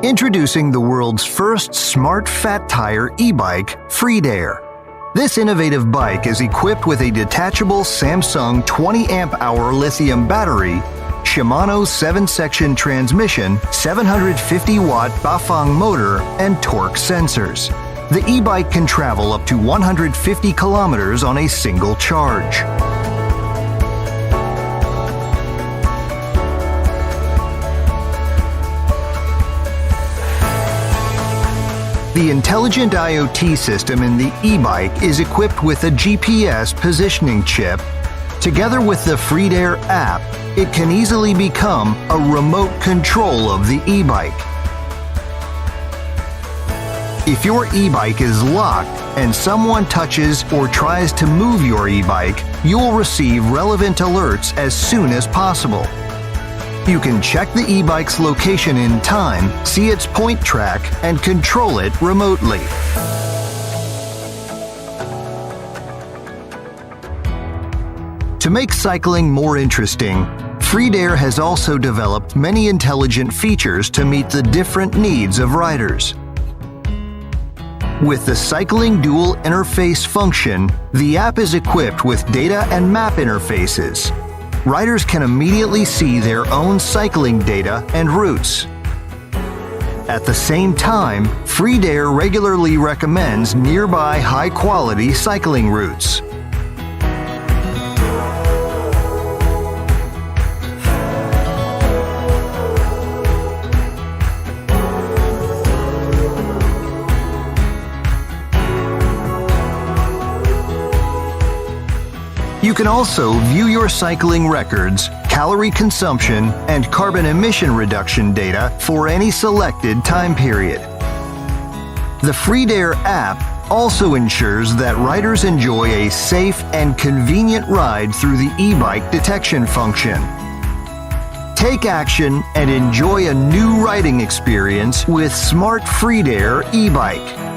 Introducing the world's first smart fat tire e-bike, Freedare. This innovative bike is equipped with a detachable Samsung 20 amp-hour lithium battery, Shimano 7-section transmission, 750-watt Bafang motor, and torque sensors. The e-bike can travel up to 150 kilometers on a single charge. The intelligent IoT system in the e-bike is equipped with a GPS positioning chip. Together with the Freedare app, it can easily become a remote control of the e-bike. If your e-bike is locked and someone touches or tries to move your e-bike, you'll receive relevant alerts as soon as possible. You can check the e-bike's location in time, see its point track, and control it remotely. To make cycling more interesting, Freedare has also developed many intelligent features to meet the different needs of riders. With the cycling dual interface function, the app is equipped with data and map interfaces. Riders can immediately see their own cycling data and routes. At the same time, Freedare regularly recommends nearby high-quality cycling routes. You can also view your cycling records, calorie consumption, and carbon emission reduction data for any selected time period. The Freedare app also ensures that riders enjoy a safe and convenient ride through the e-bike detection function. Take action and enjoy a new riding experience with Smart Freedare e-bike.